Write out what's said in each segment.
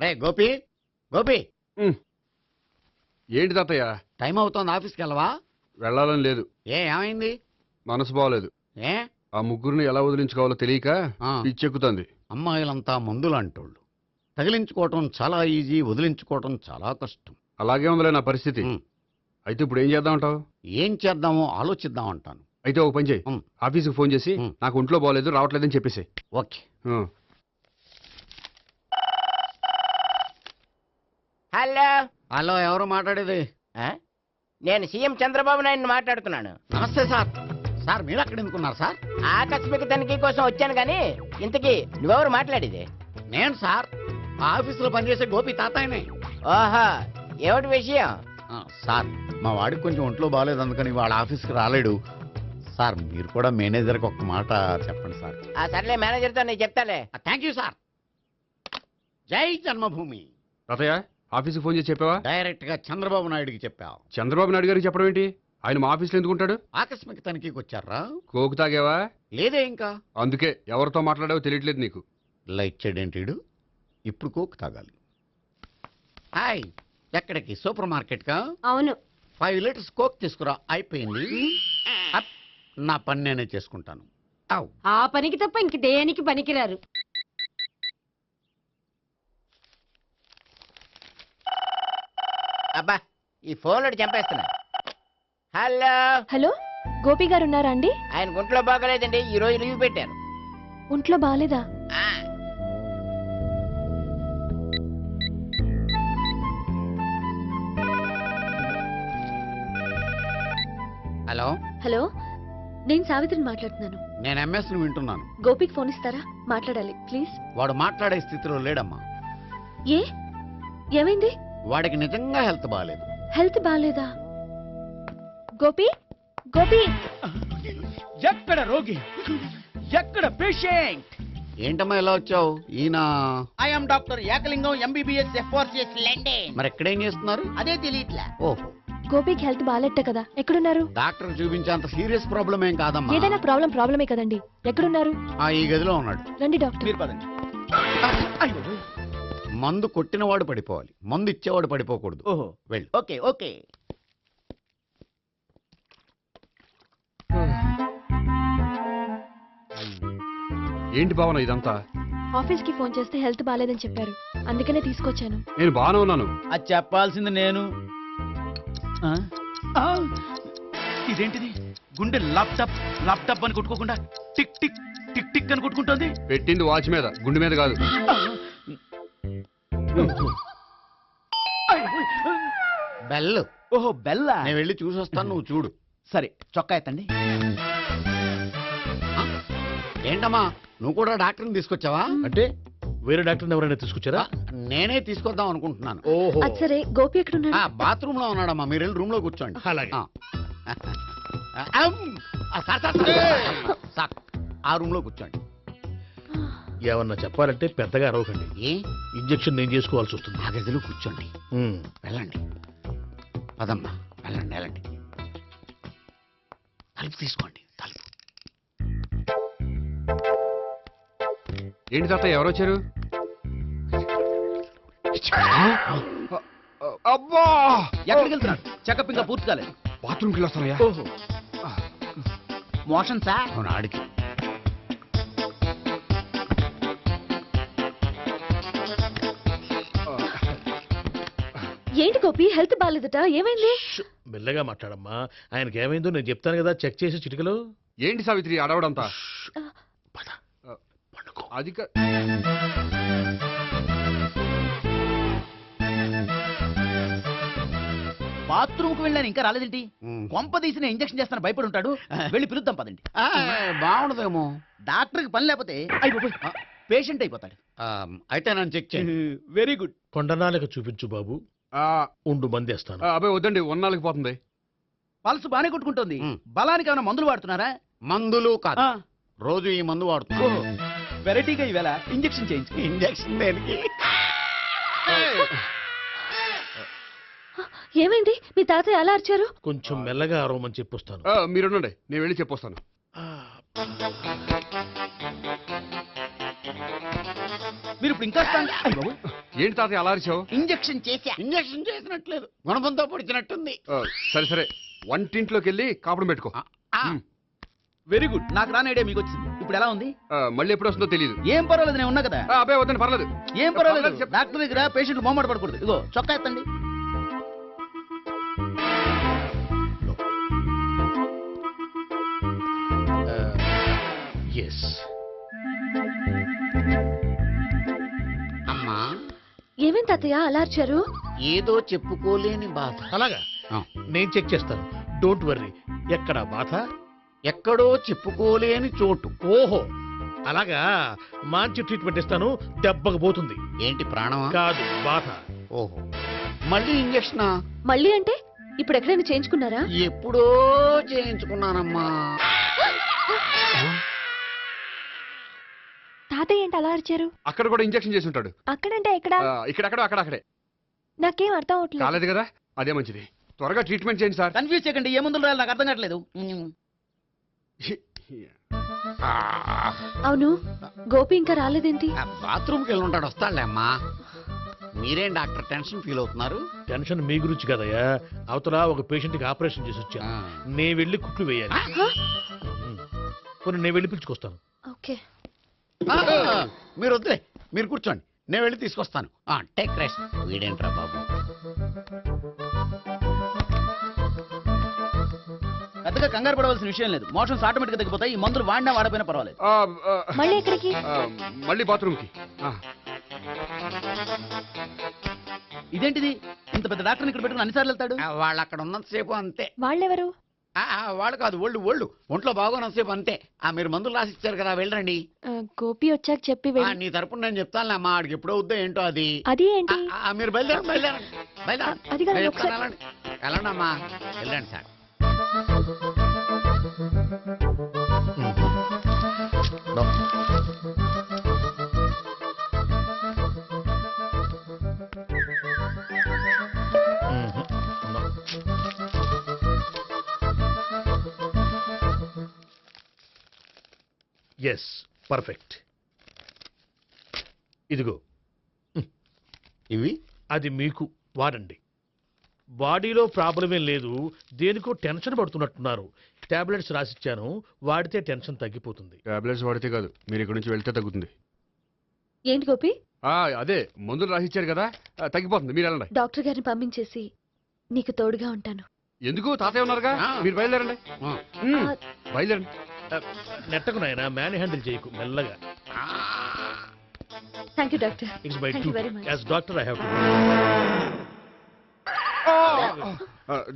రే గోపి, గోపి. ఏంటి తాతయ్య? టైం అవుతోంది, ఆఫీస్కి వెళ్ళవా? వెళ్ళాలని లేదు. ఏమైంది? మనసు బాగోలేదు. ఏ ఆ ముగ్గురిని ఎలా వదిలించుకోవాలో తెలియక పిచ్చెక్కుతుంది. అమ్మాయిలంతా మందులాంటోళ్ళు. తగిలించుకోవటం చాలా ఈజీ, వదిలించుకోవటం చాలా కష్టం. అలాగే ఉందిలే నా పరిస్థితి. అయితే ఇప్పుడు ఏం చేద్దామంటావు? ఏం చేద్దామో ఆలోచిద్దామంటాను. అయితే ఒక పని చేయి, ఆఫీస్కి ఫోన్ చేసి నాకు ఒంట్లో బాగోలేదు రావట్లేదని చెప్పేసి. ఓకే. హలో హలో, ఎవరు మాట్లాడేది? నేను సీఎం చంద్రబాబు నాయుడు మాట్లాడుతున్నాను. నమస్తే సార్. సార్ మీరు అక్కడ ఎందుకున్నారు సార్? ఆకస్మిక తనిఖీ కోసం వచ్చాను కానీ ఇంతకీ నువ్వెవరు మాట్లాడేది? నేను సార్, ఆఫీసులో పనిచేసే గోపి తాతాయనే. ఓహో, ఏమిటి విషయం? సార్, మా వాడికి కొంచెం ఒంట్లో బాగాలేదు, అందుకని వాళ్ళ ఆఫీస్కి రాలేడు సార్. మీరు కూడా మేనేజర్కి ఒక మాట చెప్పండి సార్. సర్లే, మేనేజర్తో నేను చెప్తాలే. Thank you sir. జై జన్మభూమి. తాతయ్య ఆఫీస్కి ఫోన్ చేసి చెప్పావా? డైరెక్ట్ గా చంద్రబాబు నాయుడుకి చెప్పావు. చంద్రబాబు నాయుడు గారికి చెప్పడం ఏంటి? ఆయన మా ఆఫీస్లో ఎందుకుంటాడు? ఆకస్మిక తనిఖీకి వచ్చారా? కోకు తాగేవా? లేదే ఇంకా. అందుకే ఎవరితో మాట్లాడావో తెలియట్లేదు నీకు. లైక్ చేయడేంటిడు? ఇప్పుడు కోక్ తాగాలి. హాయ్, ఎక్కడికి? సూపర్ మార్కెట్ కా? అవును. 5 లీటర్స్ కోక్ తీసుకురా. అయిపోయింది. నా పని నేనే చేసుకుంటాను. ఆ పనికి తప్ప ఇంక దేనికి పనికిరారు. అబ్బా, ఈ ఫోన్లో చంపేస్తున్నా. హలో హలో, గోపి గారు ఉన్నారా అండి? ఆయన గుంట్లో బాగలేదండి, ఈ రోజు లీవ్ పెట్టారు. ఒంట్లో బాగాలేదా? హలో హలో, నేను సావిత్రిని మాట్లాడుతున్నాను. నేను ఎంఎస్ ను వింటున్నాను. గోపికి ఫోన్ ఇస్తారా? మాట్లాడాలి ప్లీజ్. వాడు మాట్లాడే స్థితిలో లేడమ్మా. ఏ, ఏమైంది? వాడికి నిజంగా హెల్త్ బాగాలేదు. హెల్త్ బాగాలేదా? గోపి, గోపి. ఎక్కడ రోగి, ఎక్కడ పేషెంట్? ఏంటమ్మా ఇలా వచ్చావు? ఈయన I'm doctor Ekalingam, MBBS, FRCS London. మరి ఎక్కడేం చేస్తున్నారు? అదే తెలియట్లే. ఓహో, గోపికి హెల్త్ బాగాలెట్ట కదా, ఎక్కడున్నారు? డాక్టర్ చూపించేంత సీరియస్ ప్రాబ్లం ఏం కాదమ్మా. ఏదైనా ప్రాబ్లమే కదండి. ఎక్కడున్నారు? ఈ గదిలో ఉన్నాడు. రండి డాక్టర్. మీరు పదండి. మందు కొట్టినవాడు పడిపోవాలి, మందు ఇచ్చేవాడు పడిపోకూడదు. ఓహో, వెళ్ళు. Okay okay. ఏంటి భావన ఇదంతా? ఆఫీస్ కి ఫోన్ చేస్తే హెల్త్ బాగాలేదని చెప్పారు, అందుకనే తీసుకొచ్చాను. నేను బాగానే ఉన్నాను. అది చెప్పాల్సింది నేను. ఇదేంటిది? గుండె ల్యాప్టాప్ ల్యాప్టాప్ అని కొట్టుకోకుండా టిక్ టిక్ టిక్ టిక్ అని కొట్టుకుంటుంది. పెట్టింది వాచ్ మీద, గుండె మీద కాదు. బెల్. ఓహో, బెల్లా. నేను వెళ్ళి చూసొస్తాను, నువ్వు చూడు. సరే, చొక్కా ఎత్తండి. ఏంటమ్మా, నువ్వు కూడా డాక్టర్ని తీసుకొచ్చావా? అంటే వేరే డాక్టర్ని ఎవరైనా తీసుకొచ్చారా? నేనే తీసుకొద్దాం అనుకుంటున్నాను. ఓహో, సరే, గోపి ఎక్కడున్నాడు? బాత్రూమ్ లో ఉన్నాడమ్మా, మీరు వెళ్ళి రూమ్ లో కూర్చోండి. అలాగే. ఆ రూమ్ లో కూర్చోండి. ఏమన్నా చెప్పాలంటే పెద్దగా అరవకండి. ఏ ఇంజెక్షన్ నేను చేసుకోవాల్సి వస్తుంది. ఆ గదిలో కూర్చోండి. వెళ్ళండి, పదమ్మా, వెళ్ళండి వెళ్ళండి. తలుపు తీసుకోండి, తలుపు. ఏంటి తాత ఎవరు వచ్చారు? అబ్బా, ఎక్కడికి వెళ్తున్నాడు? చెకప్ ఇంకా పూర్తి కాలేదు. బాత్రూమ్కి వెళ్ళొస్తానయ్యా. ఓహో, మోషన్ సార్. అవును, ఆడికి. ఏంటి గోపి, హెల్త్ బాగాలేదట, ఏమైంది? మెల్లగా మాట్లాడమ్మా. ఆయనకి ఏమైందో నేను చెప్తాను కదా, చెక్ చేసి చిటికలో. ఏంటి సావిత్రి అడవడంతా? అది బాత్రూమ్ కు వెళ్ళాను, ఇంకా రాలేదేంటి? కొంప తీసిన ఇంజక్షన్ చేస్తాను భయపడి ఉంటాడు. వెళ్ళి పిలుద్దాం పదండి. బాగుండదేమో. డాక్టర్ కి పని లేకపోతే పేషెంట్ అయిపోతాడు. అయితే నన్ను చెక్ చేయండి. Very good. కొండనాలకు చూపించు బాబు. ఉండు మందేస్తాను. అబ్బాయి వద్దండి, ఉన్నాళ్ళకి పోతుంది. పల్స్ బానే కొట్టుకుంటుంది. బలానికి ఏమైనా మందులు వాడుతున్నారా? మందులు కాదు, రోజు ఈ మందు వాడుతున్నా. వెరైటీగా ఈవేళ ఇంజక్షన్ చేయించు. ఇంజక్షన్ దేనికి? ఏమైంది? మీ తాతయ్య అలా అరిచారు? కొంచెం మెల్లగా అరవమని చెప్పొస్తాను. మీరుండండి, నేను వెళ్ళి చెప్పొస్తాను. మీరు ఇప్పుడు ఇంకా ఏంటి తాతయ్య అలా అరిచావు? ఇంజెక్షన్ చేశా. ఇంజక్షన్ చేసినట్లేదు, గుణపంతో పొడిచినట్టుంది. సరే సరే, వంటింట్లోకి వెళ్ళి కాపుడు పెట్టుకో. ఆ, వెరీ గుడ్. నాకు రాని ఐడియా మీకు వచ్చింది. ఇప్పుడు ఎలా ఉంది? మళ్ళీ ఎప్పుడు వస్తుందో తెలియదు. ఏం పర్వాలేదు, నేను ఉన్నా కదా. అబ్బాయి వద్దని పర్లేదు. ఏం పర్వాలేదు. చెప్పు. డాక్టర్ దగ్గర పేషెంట్ మొహమాట పడకూడదు. ఇగో చొక్కా ఎత్తండి. ఎస్. అమ్మా ఏమేం తాతయ్య అలా అరిచారు? ఏదో చెప్పుకోలేని బాధ. అలాగా ఆ, నేను చెక్ చేస్తాను, డోంట్ వర్రీ. ఎక్కడ బాధ? ఎక్కడో చెప్పుకోలేని చోటు. ఓహో, అలాగా. మంచి ట్రీట్మెంట్ ఇస్తాను, దెబ్బకు పోతుంది. ఏంటి ప్రాణమా? కాదు, బాధ. ఓహో, మళ్ళీ ఇంజక్షనా? మళ్ళీ అంటే ఇప్పుడు ఎక్కడైనా చేయించుకున్నారా? ఎప్పుడో చేయించుకున్నానమ్మా. తాతయ్య ఏంటి అలా అరిచారు? అక్కడ కూడా ఇంజెక్షన్ చేసి ఉంటాడు. అక్కడంటే ఎక్కడ? ఇక్కడక్కడ అక్కడే. నాకేం అర్థం అవట్లేదు. కాలేదు కదా, అదే మంచిది. త్వరగా ట్రీట్మెంట్ చేయండి సార్. కన్ఫ్యూజ్ చేయకండి. ఏ మందులు రాయాలి నాకు అర్థం కావట్లేదు. అవును, గోపి ఇంకా రాలేదేంటి? బాత్రూమ్కి వెళ్ళి ఉంటాడు, వస్తాడులే అమ్మా. మీరేం డాక్టర్ టెన్షన్ ఫీల్ అవుతున్నారు? టెన్షన్ మీ గురించి కదయ్యా. అవతల ఒక పేషెంట్ కి ఆపరేషన్ చేసి వచ్చాను, ఆ. నేను వెళ్ళి కుట్లు వేయాలి. హ? కొన్ని నేను వెళ్ళి పిలుచుకొస్తాను. ఓకే. ఆ, మీరు వద్దులే, మీరు కూర్చోండి, నేను వెళ్ళి తీసుకొస్తాను. Take rest. వీడేంట్రా బాబు. పెద్దగా కంగారు పడవలసిన విషయం లేదు. మోషన్స్ ఆటోమేటిక్ గా తగ్గిపోతాయి. ఈ మందులు వాడినా వాడపోయినా పర్వాలేదు. మళ్ళీ ఎక్కడికి? మళ్ళీ బాత్రూమ్కి. ఇదేంటిది? ఇంత పెద్ద డాక్టర్ ఇక్కడ పెట్టుకుని అన్నిసార్లు వెళ్తాడు. వాళ్ళు అక్కడ ఉన్నంతసేపు అంతే. వాళ్ళెవరు? వాళ్ళు కాదు, ఒళ్ళు ఒంట్లో బాగోనంతసేపు అంతే. మీరు మందులు రాసి ఇచ్చారు కదా, వెళ్ళండి. గోపి వచ్చాక చెప్పి వెళ్ళి. నీ తరపున నేను చెప్తానులే అమ్మా, ఆడికి ఎప్పుడు అవుద్దో ఏంటో అది. అది ఏంటి? మీరు బయలుదేరండి. అది కాదు, నేను ఒకసారి- చెప్తాను, వెళ్ళండి అమ్మా, వెళ్ళండి సార్. Yes, perfect. ఇదిగో, ఇవి అది మీకు వాడండి. బాడీలో ప్రాబ్లం ఏం లేదు, దేనికో టెన్షన్ పడుతున్నట్టున్నారు. టాబ్లెట్స్ రాసిచ్చాను, వాడితే టెన్షన్ తగ్గిపోతుంది. టాబ్లెట్స్ వాడితే కాదు, మీరు ఇక్కడ నుంచి వెళ్తే తగ్గుతుంది. ఏంటి గోపి? అదే మందులు రాసిచ్చారు కదా, తగ్గిపోతుంది. మీరు వెళ్ళండి. డాక్టర్ గారిని పంపించేసి నీకు తోడుగా ఉంటాను. ఎందుకు? తాతయ్య ఉన్నారుగా, మీరు బయలుదేరండి. బయలుదేరండి. నెట్టకు నాయన, మ్యాన్ హ్యాండిల్ చేయకు, మెల్లగా. Thank you doctor. It's my Thank you very much. As doctor I have to.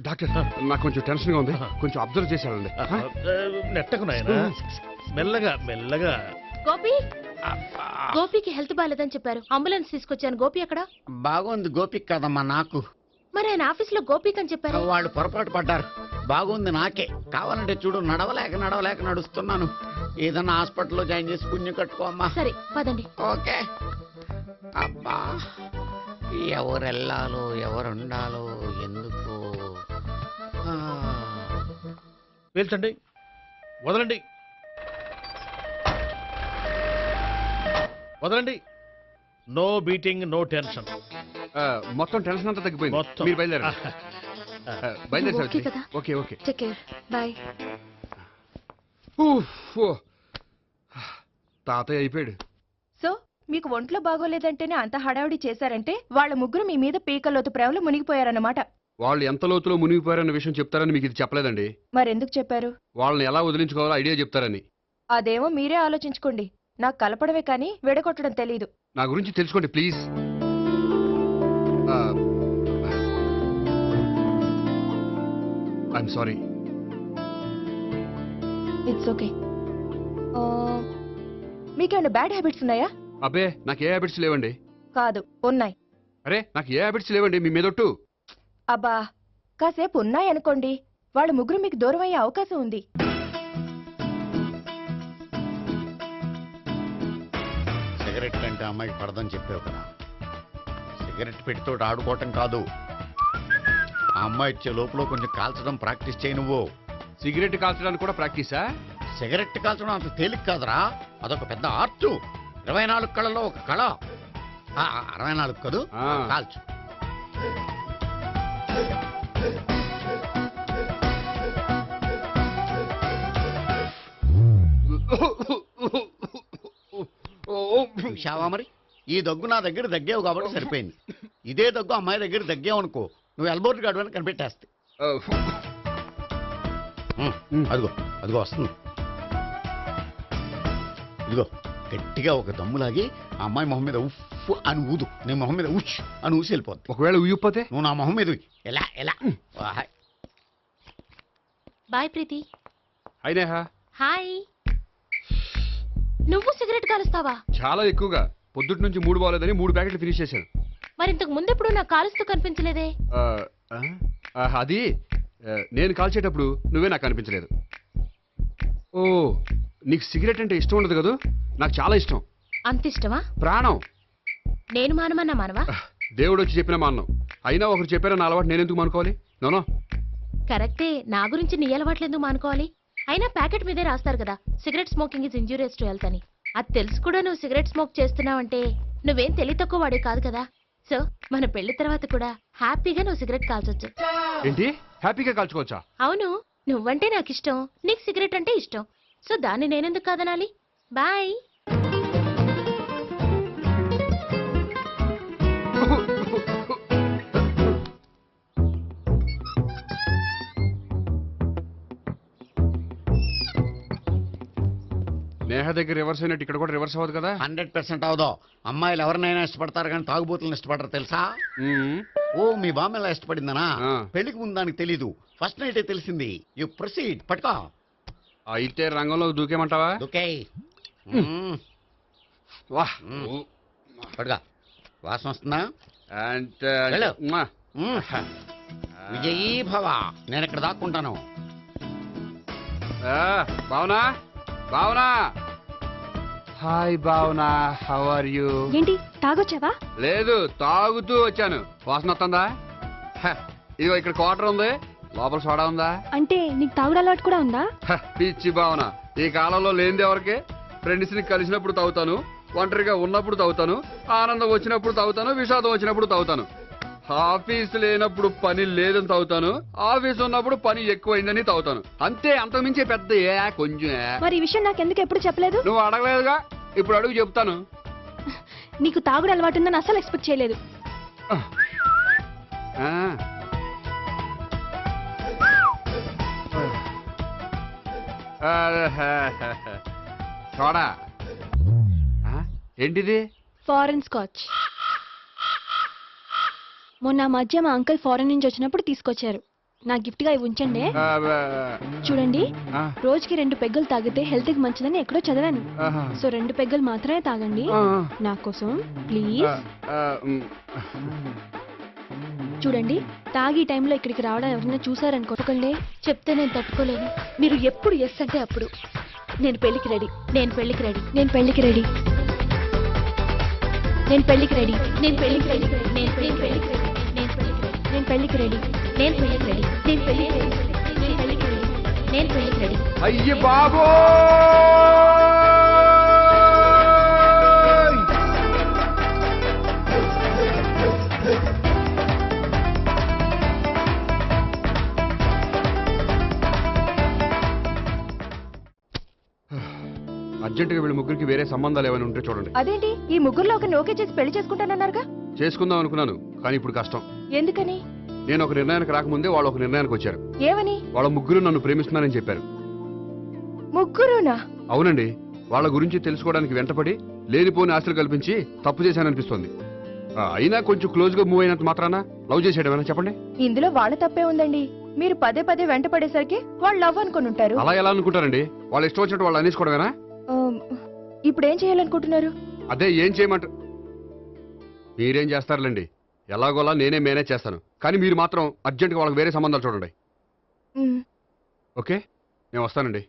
Doctor, నాకు కొంచెం టెన్షన్ గా ఉంది, కొంచెం అబ్జర్వ్ చేసి వెళ్ళండి. నెట్టకు నాయన, మెల్లగా. గోపి, గోపికి హెల్త్ బాలేదని చెప్పారు. అంబులెన్స్ తీసుకొచ్చాను. గోపి అక్కడ? బాగుంది గోపిక్ కదమ్మా నాకు. మరి ఆయన ఆఫీస్ లో గోపిక్ అని చెప్పారు. వాళ్ళు పొరపాటు పడ్డారు. బాగుంది నాకే. కావాలంటే చూడు, నడవలేక నడుస్తున్నాను. ఏదన్నా హాస్పిటల్లో జాయిన్ చేసి పుణ్యం కట్టుకో అమ్మా. సరే పదండి. ఓకే. అబ్బా, ఎవరు వెళ్ళాలో ఎవరు ఉండాలో ఎందుకు. పేల్చండి, వదలండి. No beating, no tension. మొత్తం టెన్షన్ అంతా తగ్గిపోయింది. మొత్తం. మీరు బయలుదేరండి. బయలుదేరి ఓకే కదా? ఓకే. Take care. బాయ్. తాతయ్య అయిపోయాడు. సో మీకు ఒంట్లో బాగోలేదంటేనే అంత హడావిడి చేశారంటే వాళ్ళ ముగ్గురు మీ మీద పీకలోతు ప్రేమలో మునిగిపోయారన్నమాట. వాళ్ళు ఎంత లోతులో మునిగిపోయారన్న విషయం చెప్తారని మీకు ఇది చెప్పలేదండి. మరెందుకు చెప్పారు? వాళ్ళని ఎలా వదిలించుకోవాలో ఐడియా చెప్తారని. అదేమో మీరే ఆలోచించుకోండి. నాకు కలపడమే కానీ విడగొట్టడం తెలీదు. నా గురించి తెలుసుకోండి please. I'm sorry. It's okay. మీకేమైనా బ్యాడ్ హ్యాబిట్స్ ఉన్నాయా? అబ్బే, నాకు ఏ హ్యాబిట్స్ లేవండి. కాదు, ఉన్నాయి. అరే, నాకు ఏ హ్యాబిట్స్ లేవండి, మీ మీదొట్టు. అబ్బా, కాసేపు ఉన్నాయనుకోండి, వాళ్ళ ముగ్గురు మీకు దూరం అయ్యే అవకాశం ఉంది. సిగరెట్ కంటే అమ్మాయికి పడదని చెప్పావు కదా. సిగరెట్ పెట్టితో ఆడుకోవటం కాదు, ఆ అమ్మాయి ఇచ్చే లోపల కొంచెం కాల్చడం ప్రాక్టీస్ చేయి నువ్వు. సిగరెట్ కాల్చడానికి కూడా ప్రాక్టీసా? సిగరెట్ కాల్చడం అంత తేలిక కాదురా, అదొక పెద్ద ఆర్ట్. 24 కళలో ఒక కళ. 64 కదూ ఆ. కాల్చు. చూశావా మరి ఈ దగ్గు నా దగ్గర దగ్గేవు కాబట్టి సరిపోయింది. ఇదే దగ్గు అమ్మాయి దగ్గర దగ్గేవు అనుకో, నువ్వు ఎల్బోర్డ్ గాడు అని కనిపెట్టేస్తే. అదిగో అదిగో వస్తుంది. ఇదిగో గట్టిగా ఒక దమ్ములాగి ఆ అమ్మాయి మొహం మీద ఉఫ్ అని ఊదు, నీ మొహం మీద ఉచ్ అని ఊసి వెళ్ళిపోద్ది. ఒకవేళ ఉయ్యిపోతే నువ్వు నా మొహం మీద ఉయ్. ఎలా ఎలా బాయ్ ప్రీతి. అయినా హాయ్. నువ్వు సిగరెట్ కాలుస్తావా? చాలా ఎక్కువగా పొద్దుటి నుంచి 3 బాగోలేదని 3 ప్యాకెట్లు ఫినిష్ చేశాను. మరి ఇంతకు ముందెప్పుడు నాకు కాలుస్తూ కనిపించలేదే? అది నేను కాల్చేటప్పుడు నువ్వే నాకు కనిపించలేదు. ఓ, నీకు సిగరెట్ అంటే ఇష్టం ఉండదు కదా? నాకు చాలా ఇష్టం, అంత ఇష్టమా? ప్రాణం. నేను మానమన్నా మానవా? దేవుడు వచ్చి చెప్పిన మానం. అయినా ఒకరు చెప్పారో నా అలవాటు నేనెందుకు మానుకోవాలి? నోనో. కరెక్టే, నా గురించి నీ అలవాట్లు ఎందుకు మానుకోవాలి? అయినా ప్యాకెట్ మీదే రాస్తారు కదా, cigarette smoking is injurious to health అని. అది తెలుసు కూడా నువ్వు సిగరెట్ స్మోక్ చేస్తున్నావంటే నువ్వేం తెలివి తక్కువ వాడే కాదు కదా. సో మన పెళ్లి తర్వాత కూడా హ్యాపీగా నువ్వు సిగరెట్ కాల్చొచ్చు. ఏంటి, హ్యాపీగా కాల్చుకోవచ్చా? అవును, నువ్వంటే నాకు ఇష్టం, నీకు సిగరెట్ అంటే ఇష్టం. సో దాన్ని నేనెందుకు కాదనాలి? బాయ్. నేహ దగ్గర రివర్స్ అయినట్టు ఇక్కడ కూడా రివర్స్ అవ్వదు కదా? 100% అవదో. అమ్మాయిలు ఎవరినైనా ఇష్టపడతారు కానీ తాగుబోతులను ఇష్టపడరు తెలుసా? ఓ, మీ బామ్మ ఎలా ఇష్టపడిందనా? ఆ. పెళ్లికి ముందు దానికి తెలీదు, ఫస్ట్ నైటే తెలిసింది. You proceed. పట్టుకో. అయితే రంగంలో దూకేమంటావా? ఓకే. వాహ్. పట్టుకో. వాసన వస్తుందా? అంటే వెళ్ళు. మ్మా. విజయీ భవ. నేను ఇక్కడ దాక్కుంటాను. Bhavana, Bhavana. Hi Bhavana, how are you? ఏంటి తాగొచ్చావా? లేదు, తాగుతూ వచ్చాను. వాసన వస్తుందా? ఇదిగో ఇక్కడ క్వార్టర్ ఉంది, లోపల సోడా ఉందా? అంటే నీకు తాగుడు అలవాటు కూడా ఉందా? పిచ్చి భావన, ఈ కాలంలో లేనిది ఎవరికి? ఫ్రెండ్స్ ని కలిసినప్పుడు తాగుతాను, ఒంటరిగా ఉన్నప్పుడు తాగుతాను, ఆనందం వచ్చినప్పుడు తాగుతాను, విషాదం వచ్చినప్పుడు తాగుతాను. ఆఫీస్ లేనప్పుడు పని లేదని తాగుతాను, ఆఫీస్ ఉన్నప్పుడు పని ఎక్కువైందని తాగుతాను. అంతే, అంతకుమించే పెద్ద కొంచెం. మరి ఈ విషయం నాకు ఎందుకు ఎప్పుడు చెప్పలేదు? నువ్వు అడగలేదుగా, ఇప్పుడు అడుగు చెప్తాను. నీకు తాగుడు అలవాటు ఉందని అసలు ఎక్స్పెక్ట్ చేయలేదు. చూడా, ఏంటిది? Foreign scotch. మొన్న మధ్య మా అంకుల్ ఫారెన్ నుంచి వచ్చినప్పుడు తీసుకొచ్చారు. నా గిఫ్ట్ గా ఇవి ఉంచండి. చూడండి, రోజుకి 2 పెగ్గులు తాగితే హెల్త్ కి మంచిదని ఎక్కడో చదివాను. సో 2 పెగ్గులు మాత్రమే తాగండి నా కోసం ప్లీజ్. చూడండి, తాగి టైంలో ఇక్కడికి రావడం ఎవరైనా చూసారనుకోకండి. చెప్తే నేను తట్టుకోలేను. మీరు ఎప్పుడు ఎస్ అంటే అప్పుడు. నేను పెళ్లికి రెడీ. నేను పెళ్లికి రెడీ. నేను పెళ్లికి రెడీ. నేను పెళ్లికి రెడీ. నేను పెళ్లికి రెడీ. నేను పెళ్లికి రెడీ. నేను పెళ్లికి రెడీ. నేను పెళ్లికి రెడీ. నేను పెళ్లికి రెడీ. నేను పెళ్లికి రెడీ. నేను పెళ్లికి రెడీ. అయ్య బాబో! అర్జెంటుగా వీళ్ళ ముగ్గురికి వేరే సంబంధాలు ఏమైనా ఉంటే చూడండి. అదేంటి, ఈ ముగ్గురులో ఒక నోకే చేసి పెళ్లి చేసుకుంటానన్నారుగా? చేసుకుందాం అనుకున్నాను, కానీ ఇప్పుడు కష్టం. ఎందుకని? నేను ఒక నిర్ణయానికి రాకముందే వాళ్ళు ఒక నిర్ణయానికి వచ్చారు. ఏమని? వాళ్ళ ముగ్గురు నన్ను ప్రేమిస్తున్నారని చెప్పారు. ముగ్గురునా? అవునండి, వాళ్ళ గురించి తెలుసుకోవడానికి వెంటపడి లేనిపోని ఆశలు కల్పించి తప్పు చేశాననిపిస్తోంది. అయినా కొంచెం క్లోజ్ గా మూవ్ అయినంత మాత్రాన లవ్ చేసేయడమేనా చెప్పండి? ఇందులో వాళ్ళ తప్పే ఉందండి. మీరు పదే పదే వెంట పడేసరికి వాళ్ళు లవ్ అనుకుని ఉంటారు. అలా ఎలా అనుకుంటారండి? వాళ్ళు ఇష్టం వచ్చినట్టు వాళ్ళు అనేసుకోవడమేనా? ఇప్పుడు ఏం చేయాలనుకుంటున్నారు? అదే ఏం చేయమంటారు? మీరేం చేస్తారులేండి, ఎలాగోలా నేనే మేనేజ్ చేస్తాను. కానీ మీరు మాత్రం అర్జెంట్గా వాళ్ళకి వేరే సంబంధాలు చూడండి. ఓకే, నేను వస్తానండి.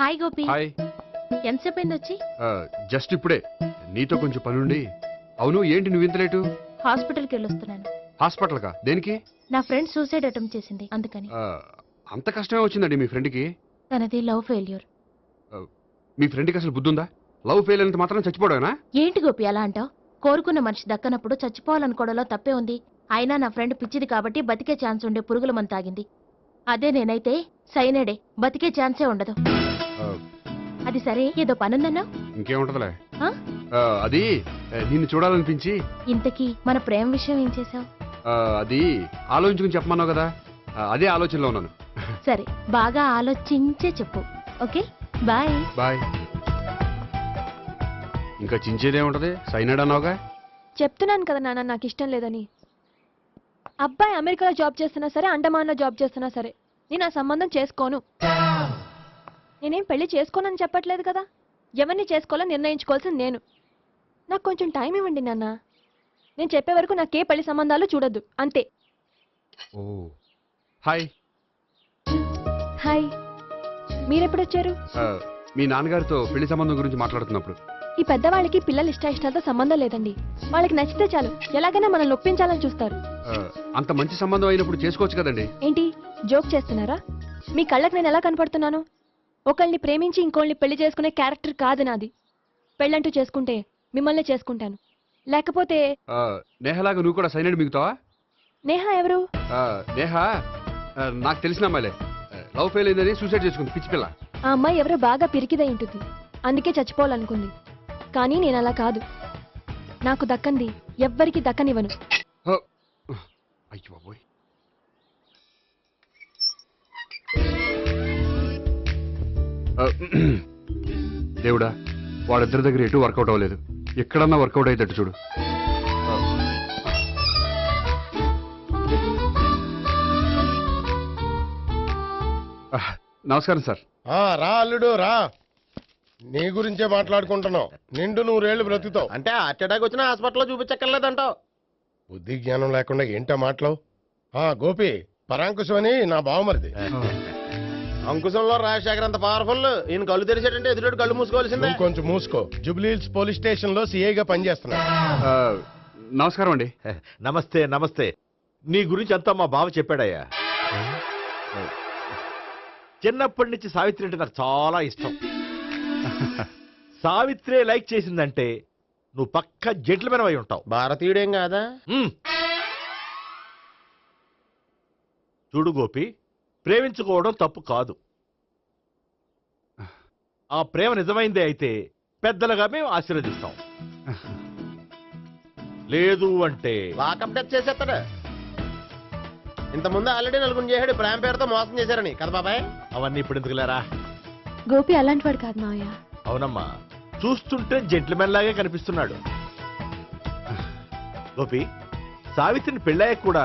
హాయ్ గోపి. హాయ్. ఎంతసేపు అయింది వచ్చి? జస్ట్ ఇప్పుడే. నీతో కొంచెం పనుండి. అవును, ఏంటి నువ్వు ఇంత లేటు? హాస్పిటల్కి వెళ్ళొస్తున్నాను. హాస్పిటల్ కా? దేనికి? నా ఫ్రెండ్ సూసైడ్ అటెంప్ట్ చేసింది అందుకని. అంత కష్టమే వచ్చిందండి మీ ఫ్రెండ్కి? తనది లవ్ ఫెయిల్యూర్. మీ ఫ్రెండ్కి అసలు బుద్ధి ఉందా? లవ్ ఫెయిల్ అయినంత మాత్రం చచ్చిపోవడమేనా? ఏంటి గోపి అలా అంటావు? కోరుకున్న మనిషి దక్కనప్పుడు చచ్చిపోవాలనుకోవడంలో తప్పే ఉంది. అయినా నా ఫ్రెండ్ పిచ్చిది కాబట్టి బతికే ఛాన్స్ ఉండే పురుగుల మందు తాగింది. అదే నేనైతే సైనడే, బతికే ఛాన్సే ఉండదు. అది సరే, ఏదో పనుందన్నా? ఇంకేముంటదిలే. అది నిన్ను చూడాలనిపించి. ఇంతకీ మన ప్రేమ విషయం ఏం చేసావు? అది ఆలోచించుకుని చెప్పమన్నావు కదా, అదే ఆలోచనలో ఉన్నాను. సరే, బాగా ఆలోచించే చెప్పు. Okay, bye. బాయ్. ఇంకా చించేదే ఉంటది, సైనాడ్ అన్నావుగా. చెప్తున్నాను కదా నాన్న, నాకు ఇష్టం లేదని. అబ్బాయి అమెరికాలో జాబ్ చేస్తున్నా సరే, అండమాన్లో జాబ్ చేస్తున్నా సరే, నేను ఆ సంబంధం చేసుకోను. నేనేం పెళ్లి చేసుకోనని చెప్పట్లేదు కదా. ఎవరిని చేసుకోవాలో నిర్ణయించుకోవాల్సింది నేను. నాకు కొంచెం టైం ఇవ్వండి నాన్న. నేను చెప్పే వరకు నాకే పెళ్లి సంబంధాలు చూడొద్దు, అంతే. ఓ హాయ్. హాయ్, మీరెప్పుడొచ్చారు? మీ నాన్నగారితో పెళ్లి సంబంధం గురించి మాట్లాడుతున్నప్పుడు. ఈ పెద్దవాళ్ళకి పిల్లల ఇష్టాలతో సంబంధం లేదండి. వాళ్ళకి నచ్చితే చాలు, ఎలాగైనా మనల్ని ఒప్పించాలని చూస్తారు. అంత మంచి సంబంధం అయినప్పుడు చేసుకోవచ్చు కదండి. ఏంటి జోక్ చేస్తున్నారా? మీ కళ్ళకి నేను ఎలా కనపడుతున్నాను? ఒకళ్ళని ప్రేమించి ఇంకోళ్ళని పెళ్లి చేసుకునే క్యారెక్టర్ కాదు నాది. పెళ్ళంటూ చేసుకుంటే మిమ్మల్ని చేసుకుంటాను, లేకపోతే. నేహలాగా నువ్వు కూడా సైనడ్ మిగుతావా? నేహ ఎవరు? నేహ నాకు తెలిసిన అమ్మాయిలే. లవ్ ఫెయిల్ అయిందని సూసైడ్ చేసుకుంది, పిచ్చి పిల్ల. ఆ అమ్మాయి ఎవరో బాగా పిరికిదై ఉంటుంది, అందుకే చచ్చిపోవాలనుకుంది. కానీ నేను అలా కాదు. నాకు దక్కంది ఎవ్వరికి దక్కనివ్వను. అయ్యో బాబోయ్. దేవుడా, వాళ్ళిద్దరి దగ్గర ఎటు వర్కౌట్ అవ్వలేదు. ఎక్కడన్నా వర్కౌట్ అయ్యేటట్టు చూడు. నమస్కారం సార్. రా అల్లుడు రా. నీ గురించే మాట్లాడుకుంటున్నావు. నిండు 100 ఏళ్ళు బ్రతుకుతావు అంటే హార్ట్ అటాక్ వచ్చినా హాస్పిటల్లో చూపించక్కర్లేదంటావు. బుద్ధి జ్ఞానం లేకుండా ఏంటో మాటలు. గోపి, పరాంకుశం అని నా బావమరిది. అంకుశంలో రాజశేఖర్ అంత పవర్ఫుల్. ఈయన కళ్ళు తెరిచాడంటే ఎదురు కళ్ళు మూసుకోవాల్సిందే. నువ్వు కొంచెం మూసుకో. జూబ్లీహిల్స్ పోలీస్ స్టేషన్ లో సిఐగా పనిచేస్తున్నా. నమస్కారం అండి. నమస్తే నమస్తే. నీ గురించి అంతా మా బావ చెప్పాడయ్యా. చిన్నప్పటి నుంచి సావిత్రి అంటే నాకు చాలా ఇష్టం. సావిత్రే లైక్ చేసిందంటే నువ్వు పక్క జెంట్లమెన్ అయి ఉంటావు. భారతీయుడేం కాదా? చూడు గోపి, ప్రేమించుకోవడం తప్పు కాదు. ఆ ప్రేమ నిజమైందే అయితే పెద్దలుగా మేము ఆశీర్వదిస్తాం. లేదు అంటే వాకప్ డెత్ చేసేస్తాడు. ఇంతకుముందు ఆల్రెడీ నలుగురు చేశాడు ప్రేమ పేరుతో మోసం చేశారని కదా బాబాయ్. అవన్నీ ఇప్పుడు ఎందుకులేరా. గోపి అలాంటి వాడు కాదు మావయ్య. అవునమ్మా, చూస్తుంటే జెంట్లమెన్ లాగే కనిపిస్తున్నాడు. గోపి, సావిత్రిని పెళ్ళాక కూడా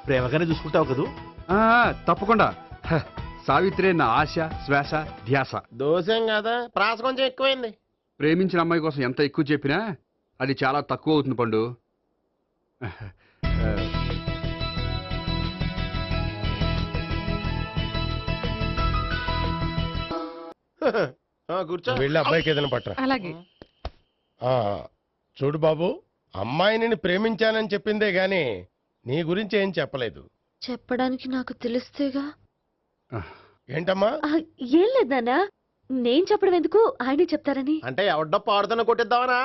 ప్రేమగానే చూసుకుంటావు కదూ? తప్పకుండా. సావిత్రే నా ఆశ, శ్వాస, ధ్యాస. దోషం కదా, ప్రాస కొంచెం ఎక్కువైంది. ప్రేమించిన అమ్మాయి కోసం ఎంత ఎక్కువ చెప్పినా అది చాలా తక్కువ అవుతుంది పండు. కూర్చో. వెళ్ళి అబ్బాయికి ఏదైనా పట్టరా. అలాగే. చూడు బాబు, అమ్మాయిని ప్రేమించానని చెప్పిందే గాని నీ గురించి ఏం చెప్పలేదు. చెప్పడానికి నాకు తెలిస్తేగా. ఏంటమ్మా? ఏం లేదు నాన్న, నేను చెప్పడం ఎందుకు, ఆయనే చెప్తారని. అంటే ఎవడ్డో పాడుతున్న కొట్టిద్దామనా?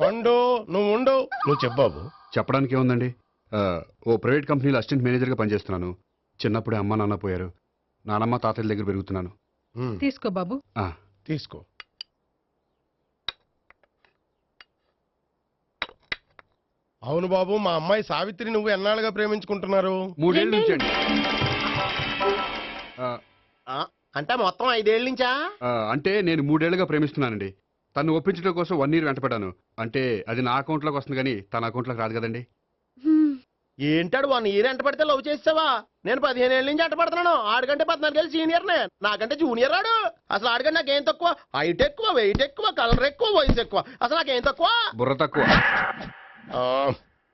పండు నువ్వు ఉండు. నువ్వు చెప్పు బాబు. చెప్పడానికి ఏముందండి, ఓ ప్రైవేట్ కంపెనీలో అసిస్టెంట్ మేనేజర్గా పనిచేస్తున్నాను. చిన్నప్పుడే అమ్మ నాన్న పోయారు. నానమ్మ తాతయ్య దగ్గర పెరుగుతున్నాను. తీసుకో బాబు. తీసుకో. అవును బాబు, మా అమ్మాయి సావిత్రి నువ్వు ఎన్నాళ్ళుగా ప్రేమించుకుంటున్నారు? 3 ఏళ్ళ నుంచి అండి. అంటే మొత్తం 5 ఏళ్ళ నుంచా? అంటే నేను 3 ఏళ్ళుగా ప్రేమిస్తున్నానండి. తను ఒప్పించడం కోసం 1 year వెంటపడ్డాను. అంటే అది నా అకౌంట్లోకి వస్తుంది కానీ తన అకౌంట్లోకి రాదు కదండి. ఏంటాడు 1 year ఎంట పడితే లవ్ చేసావా? నేను 15 ఏళ్ళ నుంచి ఎంట పడుతున్నాను. ఆడికంటే 14 ఏళ్ళు సీనియర్నే, నాకంటే జూనియర్ ఆడు. అసలు ఆడికంటే నాకేం తక్కువ? హైట్ ఎక్కువ, వెయిట్ ఎక్కువ, కలర్ ఎక్కువ, వయసు ఎక్కువ. అసలు నాకేం తక్కువ? బుర్ర తక్కువ.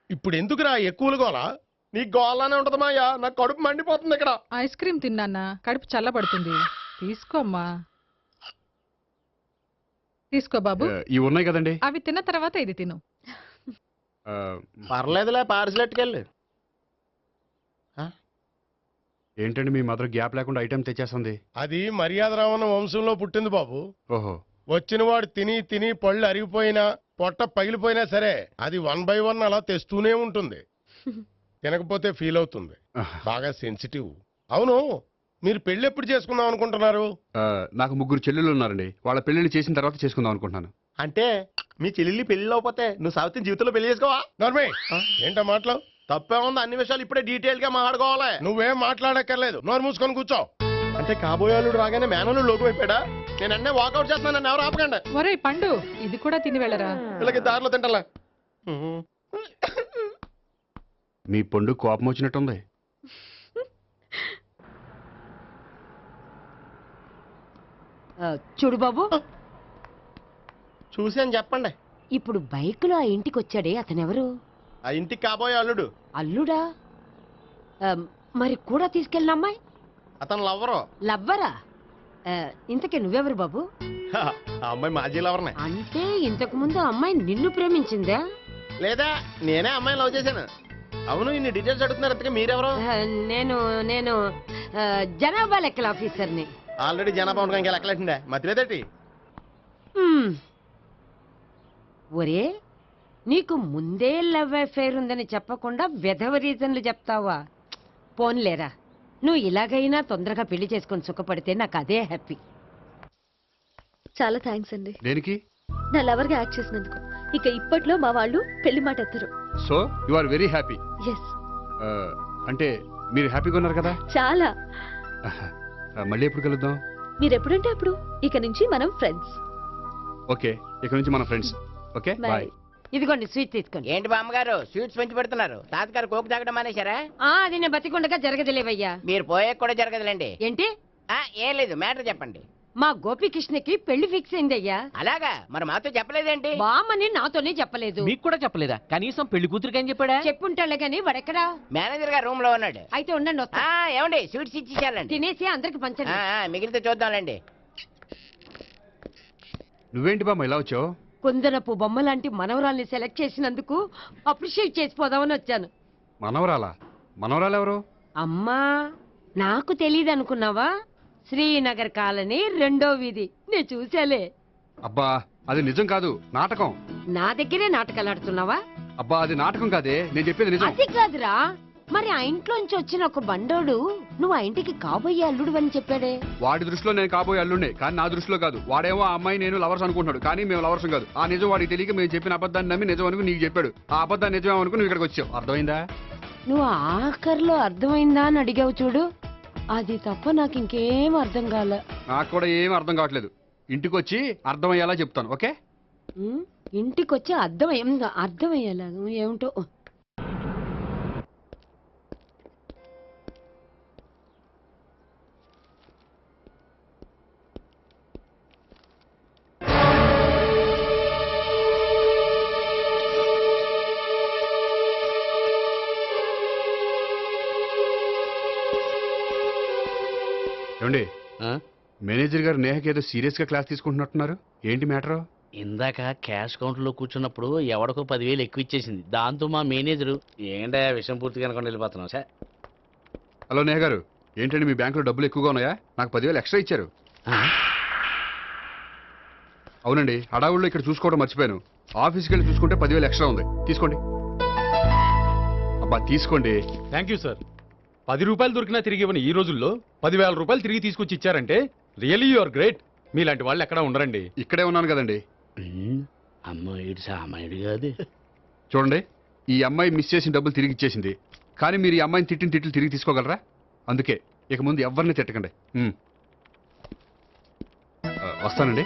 ఇప్పుడు ఎందుకురా ఎక్కువలు గోలా? నీకు గోళ్ళనే ఉంటది మాయా, నాకు కడుపు మండిపోతుంది ఇక్కడ. ఐస్ క్రీమ్ తిన్నా, కడుపు చల్లబడుతుంది. తీసుకోమ్మా. తీసుకో బాబు. ఇవి ఉన్నాయి కదండి, అవి తిన్న తర్వాత ఇది తిను. పర్లేదులే, పార్సిల్ ఎట్టుకెళ్ళి. ఏంటండి మీ మదర్ గ్యాప్ లేకుండా ఐటెం తెచ్చేస్తుంది? అది మర్యాద రావణ వంశంలో పుట్టింది బాబు. ఓహో. వచ్చినవాడు తిని తిని పళ్ళు అరిగిపోయినా పొట్ట పగిలిపోయినా సరే అది 1 by 1 అలా తెస్తూనే ఉంటుంది. తినకపోతే ఫీల్ అవుతుంది. బాగా సెన్సిటివ్. అవును, మీరు పెళ్లి ఎప్పుడు చేసుకుందాం అనుకుంటున్నారు? నాకు 3 చెల్లెళ్ళు ఉన్నారండి. వాళ్ళ పెళ్లిళ్ళు చేసిన తర్వాత చేసుకుందాం అనుకుంటున్నాను. అంటే మీ చెల్లెల్ని పెళ్లి లేకపోతే నువ్వు సావిత్రి జీవితంలో పెళ్లి చేసుకోవా? నర్మే, ఏంటో మాటలు? తప్పే ఉంది, అన్ని విషయాలు ఇప్పుడే డీటెయిల్ గా మాట్లాడుకోవాలి. నువ్వేం మాట్లాడక్కర్లేదు, నోరు మూసుకొని కూర్చో. అంటే కాబోయేవాళ్ళు రాగానే మేనలు లోకి అయిపోయాడా? నేను అన్నీ వాకౌట్ చేస్తున్నాను, నన్ను ఎవరు ఆపకండి. ఒరే పండు, ఇది కూడా తిని వెళ్ళరా. వీళ్ళకి దారిలో తింటలా. మీ పండు కోపం వచ్చినట్టుంది. చూడు బాబు, చూసి అని చెప్పండి. ఇప్పుడు బైకులో ఆ ఇంటికి వచ్చాడే అతనెవరు? ఆ ఇంటికి కాబోయే అల్లుడు. అల్లుడా? మరి కూడా తీసుకెళ్ళిన అమ్మాయి? అతను లవ్వరు. లవ్వరా? ఇంతకీ నువ్వెవరు బాబు? ఆ అమ్మాయి మాజీ లవర్నే. అంటే ఇంతకు ముందు అమ్మాయి నిన్ను ప్రేమించిందా? లేదా నేనే అమ్మాయిని లవ్ చేశాను. అవును, ఇన్ని డీటెయిల్స్ అడుగుతున్నారు, ఇంతకీ మీరెవరు? నేను నేను జనాభా లెక్కల ఆఫీసర్ని. ఆల్రెడీ జనాభా ఉండగా ఇంకా లెక్కలేసిందే, మతిలేదేటి? ఒరే, నీకు ముందే లవ్ అఫైర్ ఉందని చెప్పకుండా వెధవ రీజన్లు చెప్తావా? పోన్లేరా, నువ్వు ఇలాగైనా తొందరగా పెళ్లి చేసుకొని సుఖపడితే నాకు అదే హ్యాపీ. చాలా థ్యాంక్స్ అండి. దేనికి? నా లవర్ గా యాక్ట్ చేసినందుకు. ఇక ఇప్పట్లో మా వాళ్ళు పెళ్లి మాట ఎత్తరు. So you are very happy? Yes. అంటే మీరు హ్యాపీగా ఉన్నారు కదా? చాలా. మళ్ళీ ఎప్పుడు కలుద్దాం? మీరు ఎప్పుడంటే అప్పుడు. ఇక నుంచి మనం ఫ్రెండ్స్. ఓకే, ఇక నుంచి మన ఫ్రెండ్స్. Okay, bye. ఇదిగోండి స్వీట్ తీసుకోండి. ఏంటి బామ్మగారు స్వీట్స్ పెంచి పెడుతున్నారు? తాతగారు కోకు తాగడం మానేశారా? అది నేను బతికుండగా జరగదులేవయ్యా. మీరు పోయే కూడా జరగదులేండి. ఏంటి? ఏం లేదు, మ్యాటర్ చెప్పండి. మా గోపికృష్ణకి పెళ్లి ఫిక్స్ అయింది అయ్యా. అలాగా? మరి మాతో చెప్పలేదేంటి? బామ్మని నాతోనే చెప్పలేదు. మీకు కూడా చెప్పలేదా? కనీసం పెళ్లి కూతురికి అని చెప్పాడా? చెప్పుంటాలే గాని వాడెక్కడా? మేనేజర్ గారు రూమ్ లో ఉన్నాడు. అయితే ఉండండి, వస్తా. ఏమండి స్వీట్స్ ఇచ్చేసాలండి. తినేసి అందరికి పంచండి. మిగిలితే చూద్దాంలేండి. నువ్వేంటి బామ్మ ఇలా వచ్చావు? కుందనపు బొమ్మ లాంటి మనవరాల్ని సెలెక్ట్ చేసినందుకు అప్రిషియేట్ చేసిపోదామని వచ్చాను. మనవరాలా? మనవరాలు ఎవరు? అమ్మా, నాకు తెలియదు అనుకున్నావా? శ్రీనగర్ కాలనీ 2వ వీధి. నేను చూసాలే. అబ్బా, అది నిజం కాదు, నాటకం. నా దగ్గరే నాటకాలు ఆడుతున్నావా? అబ్బా, అది నాటకం కాదే, నేను చెప్పేది నిజం. అది కాదురా, మరి ఆ ఇంట్లోంచి వచ్చిన ఒక బండోడు నువ్వు ఆ ఇంటికి కాబోయే అల్లుడు అని చెప్పాడే. వాడి దృష్టిలో నేను కాబోయే అల్లుండే, కానీ నా దృష్టిలో కాదు. వాడేమో ఆ అమ్మాయి నేను లవర్స్ అనుకుంటున్నాడు, కానీ మేము లవర్స్ కాదు. ఆ నిజం వాడికి తెలియక మేము చెప్పిన అబద్ధాన్ని నమ్మి నిజం అనుకుని నీకు చెప్పాడు. ఆ అబద్ధాన్ని నిజం అనుకుని నువ్వు ఇక్కడికి వచ్చావు. అర్థమైందా? నువ్వు ఆఖర్లో అర్థమైందా అని అడిగావు చూడు, అది తప్ప నాకు ఇంకేం అర్థం కాలే. నాకు కూడా ఏం అర్థం కావట్లేదు. ఇంటికి వచ్చి అర్థమయ్యేలా చెప్తాను, ఓకే? ఇంటికి వచ్చి అర్థమయ్యేలా ఏమిటో. ఏమండి, మేనేజర్ గారు నేహకి ఏదో సీరియస్ గా క్లాస్ తీసుకుంటున్నట్టున్నారు. ఏంటి మ్యాటర్? ఇందాక క్యాష్ కౌంటర్ లో కూర్చున్నప్పుడు ఎవడికో 10,000 ఎక్కువ ఇచ్చేసింది. దాంతో మా మేనేజరు ఏంటా విషయం పూర్తిగా అనుకోండి వెళ్ళిపోతున్నాం. హలో నేహ గారు, ఏంటండి మీ బ్యాంకులో డబ్బులు ఎక్కువగా ఉన్నాయా? నాకు 10,000 ఎక్స్ట్రా ఇచ్చారు. అవునండి, హడావుల్లో ఇక్కడ చూసుకోవడం మర్చిపోయాను. ఆఫీస్కి వెళ్ళి చూసుకుంటే 10,000 ఎక్స్ట్రా ఉంది. తీసుకోండి. అబ్బా తీసుకోండి. Thank you sir. 10 రూపాయలు దొరికినా తిరిగి ఇవ్వని ఈ రోజుల్లో 10,000 రూపాయలు తిరిగి తీసుకొచ్చి ఇచ్చారంటే రియల్లీ యు ఆర్ గ్రేట్. మీలాంటి వాళ్ళు ఎక్కడా ఉండరండి. ఇక్కడే ఉన్నాను కదండి. అమ్మాయి సామాయుడు కాదు. చూడండి, ఈ అమ్మాయి మిస్ చేసిన డబ్బులు తిరిగి ఇచ్చేసింది, కానీ మీరు ఈ అమ్మాయిని తిట్టిన తిట్లు తిరిగి తీసుకోగలరా? అందుకే ఇక ముందు ఎవరిని తిట్టకండి. వస్తానండి.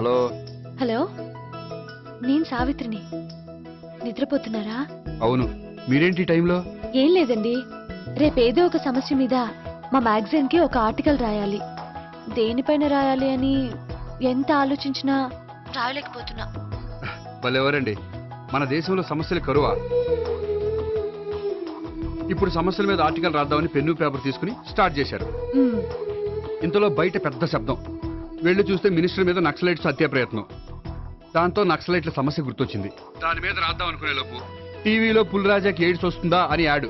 హలో హలో నేను సావిత్రిని. నిద్రపోతున్నారా? అవును, మీరేంటి ఈ టైంలో? ఏం లేదండి, రేపేదో ఒక సమస్య మీద మా మ్యాగజైన్ కి ఒక ఆర్టికల్ రాయాలి. దేనిపైన రాయాలి అని ఎంత ఆలోచించినా రాయలేకపోతున్నా. వాళ్ళెవరండి, మన దేశంలో సమస్యలు కరువా? ఇప్పుడు సమస్యల మీద ఆర్టికల్ రాద్దామని పెన్ను పేపర్ తీసుకుని స్టార్ట్ చేశారు. ఇంతలో బయట పెద్ద శబ్దం. వెళ్ళి చూస్తే మినిస్టర్ మీద నక్సలైట్స్ హత్యా ప్రయత్నం. దాంతో నక్సలైట్ల సమస్య గుర్తొచ్చింది. దాని మీద రాద్దాం అనుకునే లోపు టీవీలో పుల్రాజాకి ఎయిడ్స్ వస్తుందా అని యాడ్.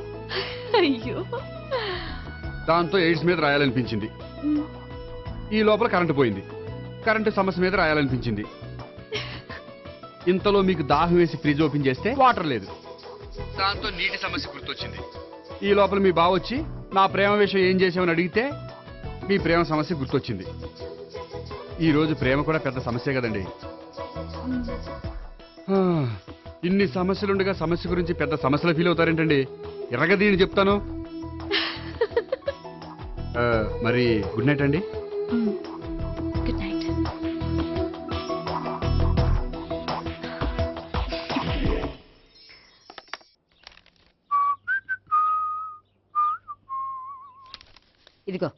అయ్యో, దాంతో ఎయిడ్స్ మీద రాయాలనిపించింది. ఈ లోపల కరెంటు పోయింది. కరెంటు సమస్య మీద రాయాలనిపించింది. ఇంతలో మీకు దాహం వేసి ఫ్రిడ్జ్ ఓపెన్ చేస్తే వాటర్ లేదు. దాంతో నీటి సమస్య గుర్తొచ్చింది. ఈ లోపల మీ బావ వచ్చి నా ప్రేమ విషయం ఏం చేసామని అడిగితే మీ ప్రేమ సమస్య గుర్తొచ్చింది. ఈ రోజు ప్రేమ కూడా పెద్ద సమస్య కదండి. ఇన్ని సమస్యలుండగా సమస్య గురించి పెద్ద సమస్యలు ఫీల్ అవుతారేంటండి? ఎర్రగదీని చెప్తాను. మరి గుడ్ నైట్ అండి. Good night. ఇదిగో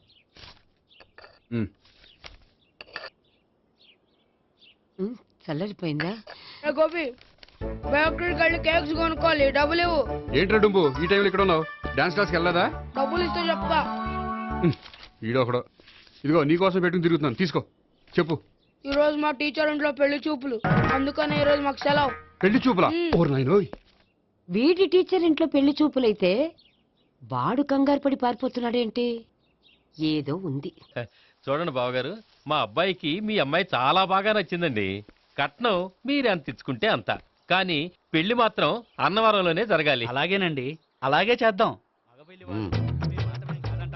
చల్లరిపోయిందా? గోపి బయోక్రెడిట్ కార్డు కేక్స్ కొనుక్కోవాలి, డబ్బులు ఇవ్వు. ఏంట్రా డుంబు ఈ టైంలో ఇక్కడ ఉన్నావు? డాన్స్ క్లాస్కి వెళ్ళదా? డబ్బులు ఇస్తే చెప్తా. ఈడొకడు. ఇదిగో నీకోసం పెట్టుకుని తిరుగుతున్నాను, తీసుకో. చెప్పు. ఈ రోజు మా టీచర్ ఇంట్లో పెళ్లి చూపులు, అందుకని ఈ రోజు మాకు సెలవు. పెళ్లి చూపులా? ఓర్ నాయనోయ్. వీడి టీచర్ ఇంట్లో పెళ్లి చూపులైతే వాడు కంగారు పడి పారిపోతున్నాడేంటి? ఏదో ఉంది. చూడండి బావగారు, మా అబ్బాయికి మీ అమ్మాయి చాలా బాగా నచ్చిందండి. కట్నం మీరు ఎంత ఇచ్చుకుంటే అంత, కానీ పెళ్లి మాత్రం అన్నవరంలోనే జరగాలి. అలాగేనండి, అలాగే చేద్దాం.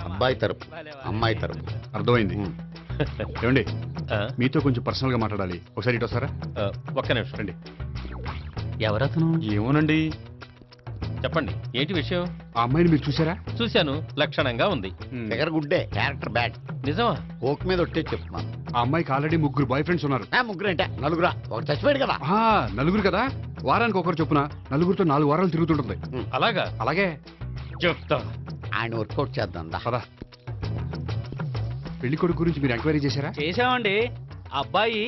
అబ్బాయి తరపు అమ్మాయి తరపు. అర్థమైంది. ఏమండి, మీతో కొంచెం పర్సనల్ గా మాట్లాడాలి. ఒకసారి ఇటు వస్తారా? ఒక్క నిమిషం రండి. ఎవరతను? ఏమోనండి. చెప్పండి, ఏంటి విషయం? ఆ అమ్మాయిని మీరు చూసారా? చూశాను, లక్షణంగా ఉంది. దగ్గర గుడ్డే, క్యారెక్టర్ బ్యాడ్. నిజమా? కోక్ మీద ఒట్టే చెప్తున్నాను. ఆ అమ్మాయికి ఆల్రెడీ 3 బాయ్ ఫ్రెండ్స్ ఉన్నారు. ముగ్గురు అంటే నలుగురా? ఒకటి చచ్చిపోయాడు కదా. నలుగురు కదా, వారానికి ఒకరు చొప్పున నలుగురితో 4 వారాలు తిరుగుతుంటుంది. అలాగా? అలాగే చెప్తా. ఆయన వర్కౌట్ చేద్దాం. పదా. పెళ్లి కొడుకు గురించి మీరు ఎంక్వైరీ చేశారా? చేశామండి. అబ్బాయి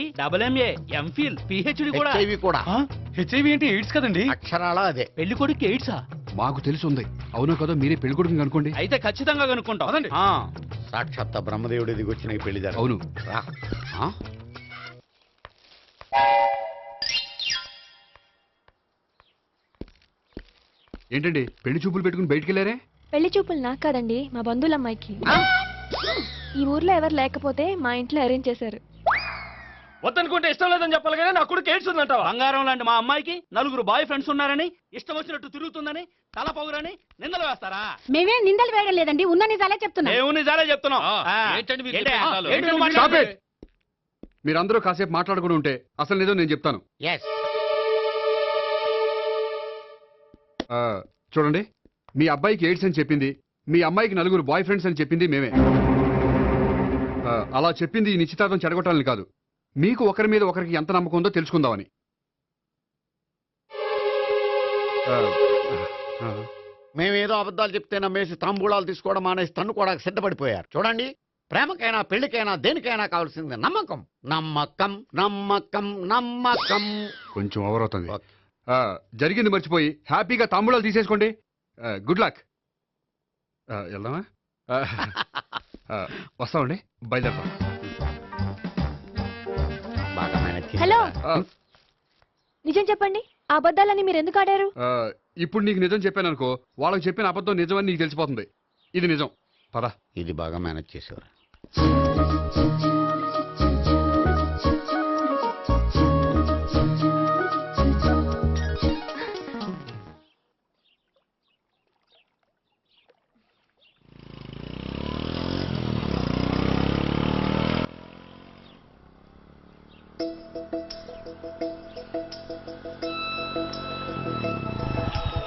MA, MPhil, PhD కూడా. హెచ్ఐవి కూడా. హెచ్ఐవి అంటే ఎయిడ్స్ కదండి. అక్షరాల అదే. పెళ్లి కొడుకు ఎయిడ్సా? మాకు తెలిసి ఉంది. అవునో కదా, మీరే పెళ్లి కొడుకుని అనుకోండి. అయితే ఖచ్చితంగా కనుక్కుంటాం. సాక్షాత్ బ్రహ్మదేవుడి దిగి వచ్చిన ఈ పెళ్లి అవును. ఏంటండి పెళ్లి చూపులు పెట్టుకుని బయటికి వెళ్ళారే? పెళ్లి చూపులు నాకు కాదండి, మా బంధువుల అమ్మాయికి. ఈ ఊర్లో ఎవరు లేకపోతే మా ఇంట్లో అరేంజ్ చేశారు. వద్దనుకుంటే ఇష్టం లేదని చెప్పాలి కానీ నా కొడుకు ఎయిడ్స్ ఉందంటావా? బంగారం లాంటి మా అమ్మాయికి 4 బాయ్ ఫ్రెండ్స్ ఉన్నారని, ఇష్టం వచ్చినట్టు తిరుగుతుందని, తల పౌరని నిందలు వేస్తారా? మేమే నిందలు వేయడం లేదండి, ఉన్న నిజాలే చెప్తున్నా. మేము నిజాలే చెప్తున్నాం. మీరందరూ కాసేపు మాట్లాడుకుని ఉంటే అసలు నిజం నేను చెప్తాను. చూడండి, మీ అబ్బాయికి ఎయిడ్స్ అని చెప్పింది, మీ అమ్మాయికి 4 బాయ్ ఫ్రెండ్స్ అని చెప్పింది మేమే. అలా చెప్పింది ఈ నిశ్చితార్థం చెడగొట్టాలని కాదు, మీకు ఒకరి మీద ఒకరికి ఎంత నమ్మకం ఉందో తెలుసుకుందామని. మేమేదో అబద్ధాలు చెప్తే నమ్మేసి తాంబూలాలు తీసుకోవడం మానేసి తన్ను కూడా సిద్ధపడిపోయారు. చూడండి, ప్రేమకైనా పెళ్లికైనా దేనికైనా కావాల్సింది నమ్మకం. నమ్మకం నమ్మకం నమ్మకం. కొంచెం ఓవర్ అవుతుంది. జరిగింది మర్చిపోయి హ్యాపీగా తాంబూలాలు తీసేసుకోండి. Good luck. వెళ్దామా? వస్తామండి, బయలుదేరతాం. హలో, నిజం చెప్పండి, ఆ అబద్ధాలని మీరు ఎందుకు ఆడారు? ఇప్పుడు నీకు నిజం చెప్పాను అనుకో, వాళ్ళకి చెప్పిన అబద్ధం నిజమని నీకు తెలిసిపోతుంది. ఇది నిజం. పదా. ఇది బాగా మేనేజ్ చేసేవారు.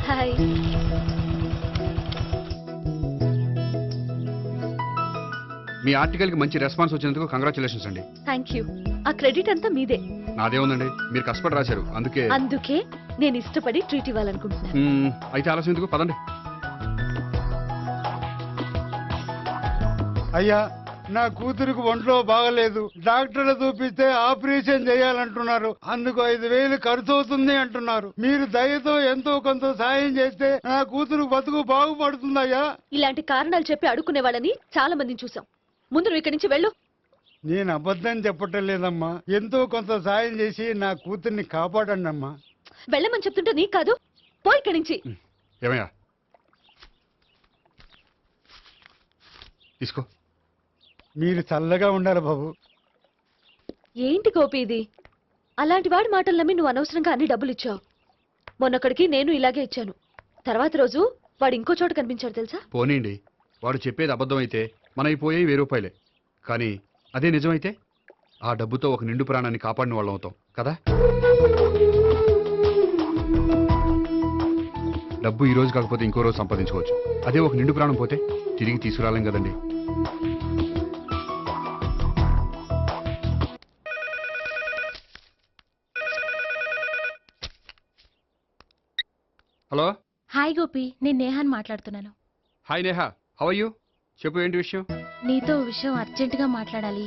హాయ్. మీ ఆర్టికల్ కి మంచి రెస్పాన్స్ వచ్చినందుకు కంగ్రాచులేషన్స్ అండి. Thank you. ఆ క్రెడిట్ అంతా మీదే. నాదే ఉందండి, మీరు కష్టపడి రాశారు అందుకే. అందుకే నేను ఇష్టపడి ట్రీట్ ఇవ్వాలనుకుంటున్నాను. అయితే ఆలస్యం ఎందుకు, పదండి. అయ్యా, నా కూతురికి ఒంట్లో బాగలేదు, డాక్టర్లు చూపిస్తే ఆపరేషన్ చేయాలంటున్నారు. అందుకు 5,000 ఖర్చు అవుతుంది అంటున్నారు. మీరు దయతో ఎంతో కొంత సాయం చేస్తే నా కూతురు బతుకు బాగుపడుతుందయ్యా. ఇలాంటి కారణాలు చెప్పి అడుక్కునే వాళ్ళని చాలా మందిని చూసాం. ముందు నువ్వు ఇక్కడి నుంచి వెళ్ళు. నేను అబద్ధం చెప్పటం లేదమ్మా. ఎంతో కొంత సాయం చేసి నా కూతుర్ని కాపాడండి అమ్మా. వెళ్ళమని చెప్తుంటే నీకు కాదు, పో ఇక్కడి నుంచి. ఏమయ్యా, తీసుకో. మీరు చల్లగా ఉండాలి బాబు. ఏంటి గోపి ఇది? అలాంటి వాడి మాటలు నమ్మి నువ్వు అనవసరంగా అన్ని డబ్బులు ఇచ్చావు. మొన్నొక్కడికి నేను ఇలాగే ఇచ్చాను. తర్వాత రోజు వాడు ఇంకో చోట కనిపించాడు తెలుసా? పోనీండి, వాడు చెప్పేది అబద్ధం అయితే మనవి పోయేవి 1000 రూపాయలే. కానీ అదే నిజమైతే ఆ డబ్బుతో ఒక నిండు ప్రాణాన్ని కాపాడిన వాళ్ళం అవుతాం కదా. డబ్బు ఈ రోజు కాకపోతే ఇంకో రోజు సంపాదించుకోవచ్చు. అదే ఒక నిండు ప్రాణం పోతే తిరిగి తీసుకురాలేం కదండి. హలో. హాయ్ గోపి, నేను నేహాన్ మాట్లాడుతున్నాను. Hi Neha, how are you? చెప్పు, ఏంటి విషయం? నీతో విషయం అర్జెంటుగా మాట్లాడాలి.